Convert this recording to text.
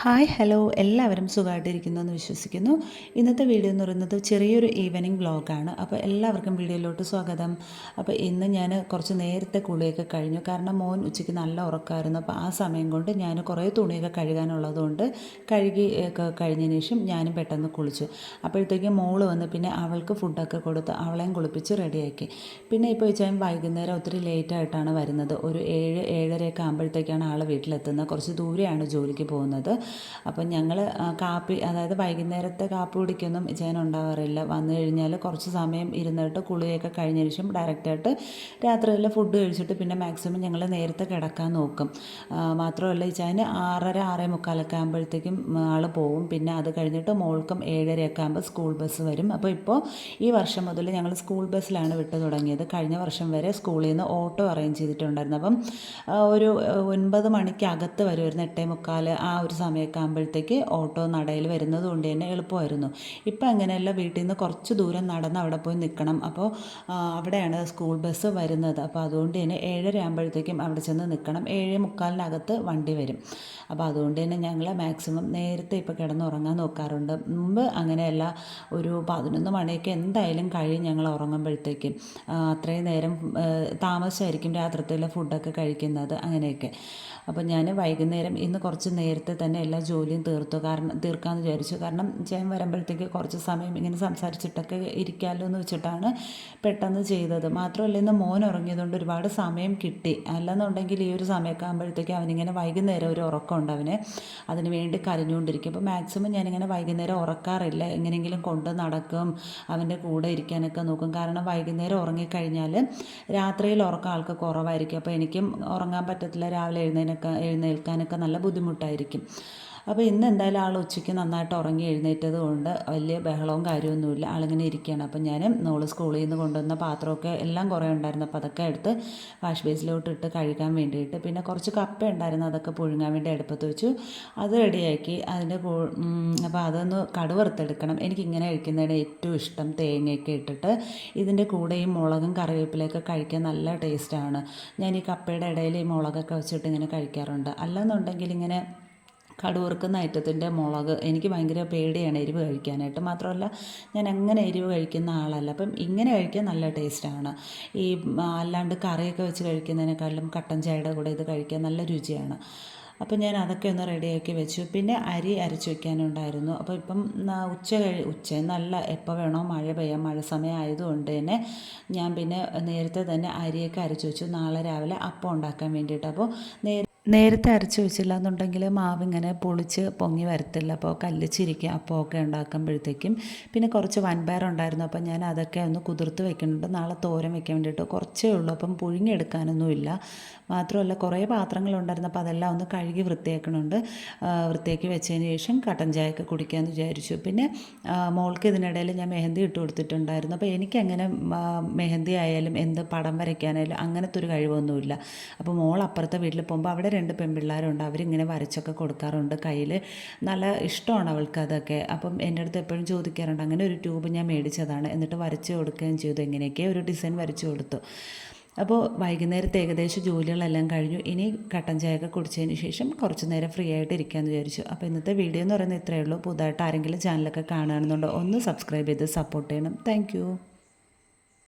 Hi hello എല്ലാവരും സുഖമായിട്ടിരിക്കുന്നു എന്ന് വിശ്വസിക്കുന്നു. ഇന്നത്തെ വീഡിയോ എന്ന് പറയുന്നത് ചെറിയൊരു ഈവനിങ് വ്ളോഗാണ്. അപ്പോൾ എല്ലാവർക്കും വീഡിയോയിലോട്ട് സ്വാഗതം. അപ്പോൾ ഇന്ന് ഞാൻ കുറച്ച് നേരത്തെ കുളിയൊക്കെ കഴിഞ്ഞു. കാരണം മോൻ ഉച്ചയ്ക്ക് നല്ല ഉറക്കമായിരുന്നു. അപ്പോൾ ആ സമയം കൊണ്ട് ഞാൻ കുറേ തുണിയൊക്കെ കഴുകാനുള്ളതുകൊണ്ട് കഴുകി ഒക്കെ കഴിഞ്ഞതിന് ശേഷം ഞാനും പെട്ടെന്ന് കുളിച്ചു. അപ്പോഴത്തേക്കും മോള് വന്ന് പിന്നെ അവൾക്ക് ഫുഡൊക്കെ കൊടുത്ത് അവളെയും കുളിപ്പിച്ച് റെഡിയാക്കി. പിന്നെ ഇപ്പോൾ വെച്ചാൽ വൈകുന്നേരം ഒത്തിരി ലേറ്റായിട്ടാണ് വരുന്നത്. ഒരു 7-7:30 ആകുമ്പോഴത്തേക്കാണ് ആൾ വീട്ടിലെത്തുന്നത്. കുറച്ച് ദൂരെയാണ് ജോലിക്ക് പോകുന്നത്. അപ്പം ഞങ്ങൾ കാപ്പി, അതായത് വൈകുന്നേരത്തെ കാപ്പി കുടിക്കൊന്നും ചെയ്യാനുണ്ടാവാറില്ല. വന്നു കഴിഞ്ഞാൽ കുറച്ച് സമയം ഇരുന്നിട്ട് കുളിയൊക്കെ കഴിഞ്ഞ ശേഷം ഡയറക്റ്റായിട്ട് രാത്രിയിൽ ഫുഡ് കഴിച്ചിട്ട് പിന്നെ മാക്സിമം ഞങ്ങൾ നേരത്തെ കിടക്കാൻ നോക്കും. മാത്രമല്ല ഇച്ചാന് 6:30-6:45 ആകുമ്പോഴത്തേക്കും ആൾ പോവും. പിന്നെ അത് കഴിഞ്ഞിട്ട് മോൾക്കും 7:30 ആകുമ്പോൾ സ്കൂൾ ബസ് വരും. അപ്പോൾ ഇപ്പോൾ ഈ വർഷം മുതൽ ഞങ്ങൾ സ്കൂൾ ബസ്സിലാണ് വിട്ടു തുടങ്ങിയത്. കഴിഞ്ഞ വർഷം വരെ സ്കൂളിൽ നിന്ന് ഓട്ടോ അറേഞ്ച് ചെയ്തിട്ടുണ്ടായിരുന്നു. അപ്പം ഒരു 9 മണിക്കകത്ത് വരുമായിരുന്നു. 8:45 ആ ഒരു സമയമൊക്കെ ആകുമ്പോഴത്തേക്ക് ഓട്ടോ നടയിൽ വരുന്നത് കൊണ്ട് തന്നെ എളുപ്പമായിരുന്നു. ഇപ്പം അങ്ങനെയല്ല, വീട്ടിൽ നിന്ന് കുറച്ച് ദൂരം നടന്ന് അവിടെ പോയി നിൽക്കണം. അപ്പോൾ അവിടെയാണ് സ്കൂൾ ബസ് വരുന്നത്. അപ്പോൾ അതുകൊണ്ട് തന്നെ 7:30 ആകുമ്പോഴത്തേക്കും അവിടെ ചെന്ന് നിൽക്കണം. 7:45 വണ്ടി വരും. അപ്പോൾ അതുകൊണ്ട് തന്നെ ഞങ്ങൾ മാക്സിമം നേരത്തെ ഇപ്പോൾ കിടന്നുറങ്ങാൻ നോക്കാറുണ്ട്. മുമ്പ് അങ്ങനെയല്ല, ഒരു 11 മണിയൊക്കെ എന്തായാലും കഴിയും ഞങ്ങൾ ഉറങ്ങുമ്പോഴത്തേക്കും. അത്രയും നേരം താമസിച്ചായിരിക്കും രാത്രിയിലെ ഫുഡൊക്കെ കഴിക്കുന്നത്, അങ്ങനെയൊക്കെ. അപ്പോൾ ഞാൻ വൈകുന്നേരം ഇന്ന് കുറച്ച് നേരത്തെ തന്നെ എല്ലാ ജോലിയും തീർക്കാമെന്ന് വിചാരിച്ചു. കാരണം ചെയ്യാൻ വരുമ്പോഴത്തേക്ക് കുറച്ച് സമയം ഇങ്ങനെ സംസാരിച്ചിട്ടൊക്കെ ഇരിക്കാമല്ലോ എന്ന് വെച്ചിട്ടാണ് പെട്ടെന്ന് ചെയ്തത്. മാത്രമല്ല ഇന്ന് മോൻ ഉറങ്ങിയതുകൊണ്ട് ഒരുപാട് സമയം കിട്ടി. അല്ലെന്നുണ്ടെങ്കിൽ ഈ ഒരു സമയമൊക്കെ ആകുമ്പോഴത്തേക്ക് അവനിങ്ങനെ വൈകുന്നേരം ഒരു ഉറക്കമുണ്ട് അവന്, അതിന് വേണ്ടി കരഞ്ഞുകൊണ്ടിരിക്കും. അപ്പോൾ മാക്സിമം ഞാനിങ്ങനെ വൈകുന്നേരം ഉറക്കാറില്ല. എങ്ങനെയെങ്കിലും കൊണ്ട് നടക്കും, അവൻ്റെ കൂടെ ഇരിക്കാനൊക്കെ നോക്കും. കാരണം വൈകുന്നേരം ഉറങ്ങിക്കഴിഞ്ഞാൽ രാത്രിയിൽ ഉറക്കം ആൾക്ക് കുറവായിരിക്കും. അപ്പോൾ എനിക്കും ഉറങ്ങാൻ പറ്റത്തില്ല, രാവിലെ എഴുന്നേൽക്കാനൊക്കെ നല്ല ബുദ്ധിമുട്ടായിരിക്കും. അപ്പോൾ ഇന്ന് എന്തായാലും ആൾ ഉച്ചയ്ക്ക് നന്നായിട്ട് ഉറങ്ങി എഴുന്നേറ്റത് കൊണ്ട് വലിയ ബഹളവും കാര്യമൊന്നുമില്ല, ആളിങ്ങനെ ഇരിക്കുകയാണ്. അപ്പം ഞാൻ സ്കൂളിൽ നിന്ന് കൊണ്ടുവന്ന പാത്രമൊക്കെ എല്ലാം കുറേ ഉണ്ടായിരുന്നു. അപ്പോൾ അതൊക്കെ എടുത്ത് വാഷ് ബേസിലോട്ട് ഇട്ട് കഴുകാൻ വേണ്ടിയിട്ട്. പിന്നെ കുറച്ച് കപ്പ ഉണ്ടായിരുന്നു, അതൊക്കെ പുഴുങ്ങാൻ വേണ്ടി അടുപ്പത്ത് വെച്ചു. അത് റെഡിയാക്കി. അപ്പോൾ അതൊന്ന് കടുവറുത്തെടുക്കണം. എനിക്കിങ്ങനെ കഴിക്കുന്നതാണ് ഏറ്റവും ഇഷ്ടം, തേങ്ങയൊക്കെ ഇട്ടിട്ട്. ഇതിൻ്റെ കൂടെ ഈ മുളകും കറിവേപ്പിലയൊക്കെ കഴിക്കാൻ നല്ല ടേസ്റ്റാണ്. ഞാൻ ഈ കപ്പയുടെ ഇടയിൽ ഈ മുളകൊക്കെ വെച്ചിട്ട് ഇങ്ങനെ കഴിക്കാറുണ്ട്. അല്ലെന്നുണ്ടെങ്കിൽ ഇങ്ങനെ കടുവറുക്കുന്ന ഐറ്റത്തിൻ്റെ മുളക് എനിക്ക് ഭയങ്കര പേടിയാണ് എരിവ് കഴിക്കാനായിട്ട്. മാത്രമല്ല ഞാൻ അങ്ങനെ എരിവ് കഴിക്കുന്ന ആളല്ല. അപ്പം ഇങ്ങനെ കഴിക്കാൻ നല്ല ടേസ്റ്റാണ്. ഈ അല്ലാണ്ട് കറിയൊക്കെ വെച്ച് കഴിക്കുന്നതിനേക്കാളും കട്ടൻ ചായയുടെ കൂടെ ഇത് കഴിക്കാൻ നല്ല രുചിയാണ്. അപ്പോൾ ഞാൻ അതൊക്കെ ഒന്ന് റെഡിയാക്കി വെച്ചു. പിന്നെ അരി അരച്ച് വയ്ക്കാനുണ്ടായിരുന്നു. അപ്പോൾ ഇപ്പം ഉച്ച നല്ല എപ്പോൾ വേണോ മഴ പെയ്യാം, മഴ സമയം ആയതുകൊണ്ട് തന്നെ ഞാൻ പിന്നെ നേരത്തെ തന്നെ അരിയൊക്കെ അരച്ച് വെച്ചു, നാളെ രാവിലെ അപ്പം ഉണ്ടാക്കാൻ വേണ്ടിയിട്ട്. അപ്പോൾ നേരത്തെ അരച്ച് വെച്ചില്ല എന്നുണ്ടെങ്കിൽ മാവ് ഇങ്ങനെ പൊളിച്ച് പൊങ്ങി വരത്തില്ല. അപ്പോൾ കല്ലിച്ചിരിക്കും അപ്പമൊക്കെ ഉണ്ടാക്കുമ്പോഴത്തേക്കും. പിന്നെ കുറച്ച് വൻപയർ ഉണ്ടായിരുന്നു. അപ്പം ഞാൻ അതൊക്കെ ഒന്ന് കുതിർത്ത് വെക്കുന്നുണ്ട്, നാളെ തോരൻ വെക്കാൻ വേണ്ടിയിട്ട്. കുറച്ചേ ഉള്ളൂ, അപ്പം പുഴുങ്ങിയെടുക്കാനൊന്നുമില്ല. മാത്രമല്ല കുറേ പാത്രങ്ങളുണ്ടായിരുന്നു. അപ്പോൾ അതെല്ലാം ഒന്ന് കഴുകി വൃത്തിയാക്കണുണ്ട്. വൃത്തിയാക്കി വെച്ചതിന് ശേഷം കട്ടൻ ചായയൊക്കെ കുടിക്കാമെന്ന് വിചാരിച്ചു. പിന്നെ മോൾക്ക് ഇതിനിടയിൽ ഞാൻ മെഹന്തി ഇട്ട് കൊടുത്തിട്ടുണ്ടായിരുന്നു. അപ്പോൾ എനിക്കങ്ങനെ മെഹന്തി ആയാലും എന്ത് പടം വരയ്ക്കാനായാലും അങ്ങനത്തെ ഒരു കഴിവൊന്നുമില്ല. അപ്പോൾ മോൾ അപ്പുറത്തെ വീട്ടിൽ പോകുമ്പോൾ അവിടെ 2 പെൺപിള്ളേരുണ്ട്, അവരിങ്ങനെ വരച്ചൊക്കെ കൊടുക്കാറുണ്ട് കയ്യിൽ. നല്ല ഇഷ്ടമാണ് അവൾക്ക് അതൊക്കെ. അപ്പം എൻ്റെ അടുത്ത് എപ്പോഴും ചോദിക്കാറുണ്ട്. അങ്ങനെ ഒരു ട്യൂബ് ഞാൻ മേടിച്ചതാണ്, എന്നിട്ട് വരച്ച് കൊടുക്കുകയും ചെയ്തു. എങ്ങനെയൊക്കെ ഒരു ഡിസൈൻ വരച്ച് കൊടുത്തു. അപ്പോൾ വൈകുന്നേരത്തെ ഏകദേശം ജോലികളെല്ലാം കഴിഞ്ഞു. ഇനി കട്ടൻ ചായയൊക്കെ കുടിച്ചതിന് ശേഷം കുറച്ച് നേരം ഫ്രീ ആയിട്ട് ഇരിക്കാമെന്ന് വിചാരിച്ചു. അപ്പോൾ ഇന്നത്തെ വീഡിയോ എന്ന് പറയുന്നത് ഇത്രയേ ഉള്ളൂ. പുതുതായിട്ട് ആരെങ്കിലും ചാനലൊക്കെ കാണുകയാണെന്നുണ്ടോ ഒന്ന് സബ്സ്ക്രൈബ് ചെയ്ത് സപ്പോർട്ട് ചെയ്യണം. താങ്ക്